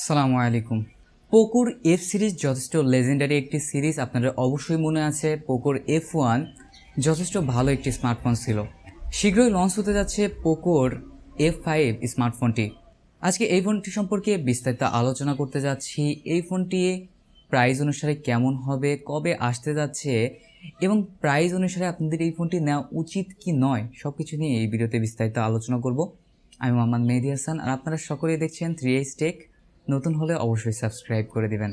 আসসালামু আলাইকুম। পোকোর F series যথেষ্ট লেজেন্ডারি একটি সিরিজ। আপনাদের অবশ্যই মনে আছে পোকোর F1 যথেষ্ট ভালো একটি স্মার্টফোন ছিল। শীঘ্রই লঞ্চ হতে যাচ্ছে পোকোর F5 স্মার্টফোনটি। আজকে এই ফোনটি সম্পর্কে বিস্তারিত আলোচনা করতে যাচ্ছি। এই ফোনটি প্রাইস অনুসারে কেমন হবে, কবে আসতে যাচ্ছে এবং প্রাইস অনুসারে আপনাদের এই ফোনটি নেওয়া উচিত কি নয়, সব কিছু নিয়ে এই ভিডিওতে বিস্তারিত আলোচনা করব। আমি মোহাম্মদ মেহেদী হাসান, আর আপনারা সকলেই দেখছেন 3H টেক। নতুন হলে অবশ্যই সাবস্ক্রাইব করে দিবেন।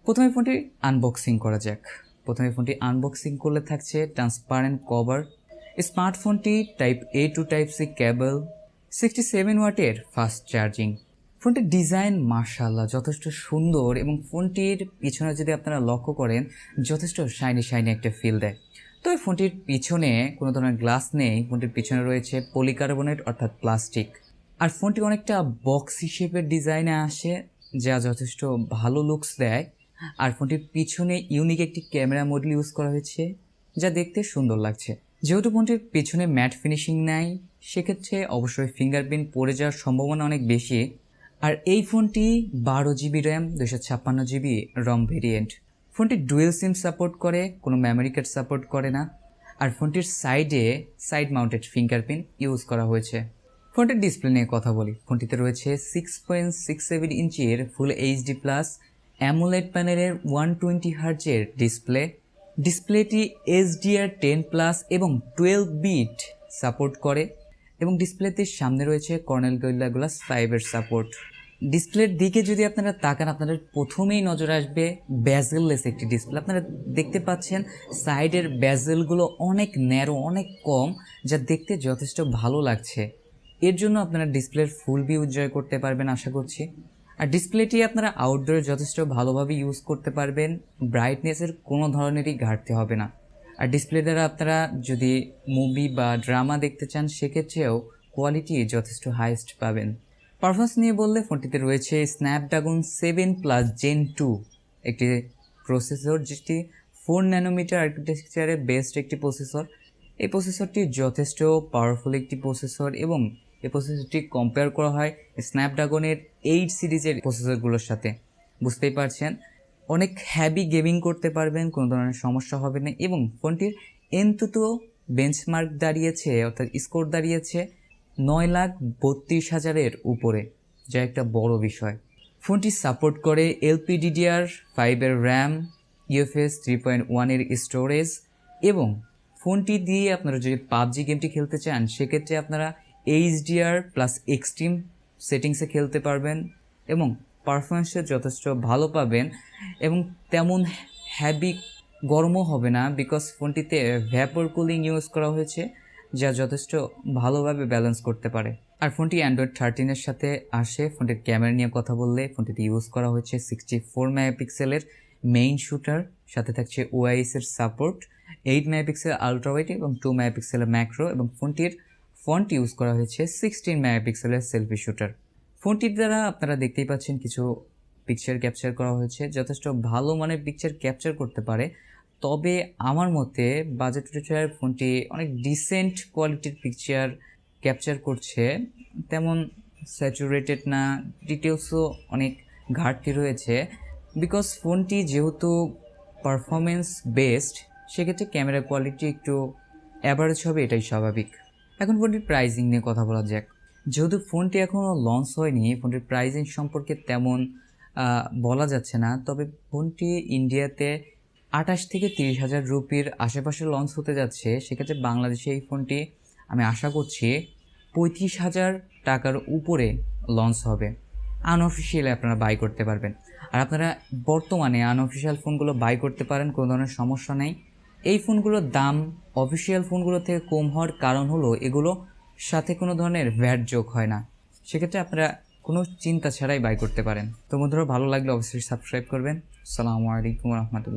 প্রথমে ফোনটি আনবক্সিং করা যাক। প্রথমে ফোনটি আনবক্সিং করলে থাকছে ট্রান্সপারেন্ট কভার, স্মার্টফোনটি type A to type C cable, 67 ওয়াটের ফাস্ট চার্জিং। ফোনটির ডিজাইন মাশাআল্লাহ যথেষ্ট সুন্দর এবং ফোনটির পিছনে যদি আপনারা লক্ষ্য করেন যথেষ্ট শাইনি একটা ফিল দেয়। তো এই ফোনটির পিছনে কোনো ধরনের গ্লাস নেই। ফোনটির পিছনে রয়েছে পলিকার্বনেট অর্থাৎ প্লাস্টিক। আর ফোনটি অনেকটা বক্সি শেপের ডিজাইনে আসে, যা যথেষ্ট ভালো লুকস দেয়। আর ফোনটির পিছনে ইউনিক একটি ক্যামেরা মডেল ইউজ করা হয়েছে, যা দেখতে সুন্দর লাগছে। যেহেতু ফোনটির পিছনে ম্যাট ফিনিশিং নাই, সেক্ষেত্রে অবশ্যই ফিঙ্গারপ্রিন্ট পড়ে যাওয়ার সম্ভাবনা অনেক বেশি। আর এই ফোনটি 12GB র্যাম 256GB রম ভেরিয়েন্ট। ফোনটি ডুয়েল সিম সাপোর্ট করে, কোনো মেমোরি কার্ড সাপোর্ট করে না। আর ফোনটির সাইড মাউন্টেড ফিঙ্গারপ্রিন্ট ইউজ করা হয়েছে। ফোনটির ডিসপ্লে নিয়ে কথা বলি। ফোনটিতে রয়েছে 6.67 ইঞ্চির ফুল HD প্লাস অ্যামোলেড প্যানেলের 120 হার্জের ডিসপ্লে। ডিসপ্লেটি HDR10+ এবং 12 বিট সাপোর্ট করে এবং ডিসপ্লেতে সামনে রয়েছে কর্নেল গোরিল্লা গ্লাস 5 সাপোর্ট। ডিসপ্লের দিকে যদি আপনারা তাকান, আপনাদের প্রথমেই নজর আসবে বেজেললেস একটি ডিসপ্লে। আপনারা দেখতে পাচ্ছেন সাইডের বেজেলগুলো অনেক ন্যারো, অনেক কম, যা দেখতে যথেষ্ট ভালো লাগছে। এর জন্য আপনারা ডিসপ্লের ফুল ভিউ এনজয় করতে পারবেন আশা করছি। আর ডিসপ্লেটি আপনারা আউটডোরে যথেষ্ট ভালোভাবে ইউজ করতে পারবেন, ব্রাইটনেসের কোনো ধরনেরই ঘাটতি হবে না। আর ডিসপ্লে দ্বারা আপনারা যদি মুভি বা ড্রামা দেখতে চান, সেক্ষেত্রেও কোয়ালিটি যথেষ্ট হাইয়েস্ট পাবেন। পারফরমেন্স নিয়ে বললে ফোনটিতে রয়েছে স্ন্যাপড্রাগন 7+ Gen 2 একটি প্রসেসর, যেটি 4 ন্যানোমিটার আর্কিটেকচারে বেস্ট একটি প্রসেসর। এই প্রসেসরটি যথেষ্ট পাওয়ারফুল একটি প্রসেসর এবং এই প্রসেসরটি কম্পেয়ার করা হয় স্ন্যাপড্রাগনের 8 সিরিজের প্রসেসরগুলোর সাথে। বুঝতেই পারছেন, অনেক হ্যাভি গেমিং করতে পারবেন, কোনো ধরনের সমস্যা হবে না। এবং ফোনটির এনতুতো বেঞ্চমার্ক দাঁড়িয়েছে, অর্থাৎ স্কোর দাঁড়িয়েছে 9,32,000-এর উপরে, যা একটা বড় বিষয়। ফোনটি সাপোর্ট করে LPDDR5 এর র্যাম, UFS 3.1 এর স্টোরেজ এবং ফোনটি দিয়ে আপনারা যদি PUBG গেমটি খেলতে চান, সেক্ষেত্রে আপনারা HDR+ এক্সট্রিম সেটিংসে খেলতে পারবেন এবং পারফরমেন্সে যথেষ্ট ভালো পাবেন এবং তেমন হ্যাভি গরমও হবে না, বিকজ ফোনটিতে ভ্যাপর কুলিং ইউজ করা হয়েছে, যা যথেষ্ট ভালোভাবে ব্যালেন্স করতে পারে। আর ফোনটি Android 13 এর সাথে আসে। ফোনটির ক্যামেরা নিয়ে কথা বললে ফোনটিতে ইউজ করা হয়েছে 64 মেগাপিক্সেলের মেইন শুটার, সাথে থাকছে OIS এর সাপোর্ট, 8 মেগাপিক্সেল আলট্রা ওয়াইড এবং 2 মেগাপিক্সেলের ম্যাক্রো, এবং ফোনটির ফন্ট ইউজ করা হয়েছে 16 মেগাপিক্সেলের সেলফি শুটার। ফোনটির দ্বারা আপনারা দেখতেই পাচ্ছেন কিছু পিকচার ক্যাপচার করা হয়েছে, যথেষ্ট ভালো মানের পিকচার ক্যাপচার করতে পারে। তবে আমার মতে বাজেট রেটের ফোনটি অনেক ডিসেন্ট কোয়ালিটির পিকচার ক্যাপচার করছে, তেমন স্যাচুরেটেড না, ডিটেলসও অনেক ঘাটতি রয়েছে। বিকজ ফোনটি যেহেতু পারফরমেন্স বেস্ট, সেক্ষেত্রে ক্যামেরা কোয়ালিটি একটু অ্যাভারেজ হবে, এটাই স্বাভাবিক। এখন ফোনটির প্রাইসিং নিয়ে কথা বলা যাক। যেহেতু ফোনটি এখনও লঞ্চ হয়নি, ফোনটির প্রাইসিং সম্পর্কে তেমন বলা যাচ্ছে না। তবে ফোনটি ইন্ডিয়াতে 28 থেকে 30,000 রুপির আশেপাশে লঞ্চ হতে যাচ্ছে। সেক্ষেত্রে বাংলাদেশে এই ফোনটি আমি আশা করছি 35,000 টাকার উপরে লঞ্চ হবে। আনঅফিসিয়ালি আপনারা বাই করতে পারবেন। আর আপনারা বর্তমানে আনঅফিসিয়াল ফোনগুলো বাই করতে পারেন, কোনো ধরনের সমস্যা নেই। এই ফোনগুলোর দাম অফিসিয়াল ফোনগুলো থেকে কম হওয়ার কারণ হলো এগুলো সাথে কোনো ধরনের ভ্যাট যোগ হয় না। সেক্ষেত্রে আপনারা কোনো চিন্তা ছাড়াই বাই করতে পারেন। তো বন্ধুরা, ভালো লাগলে অবশ্যই সাবস্ক্রাইব করবেন। আসসালামু আলাইকুম রহমতুল্লাহ।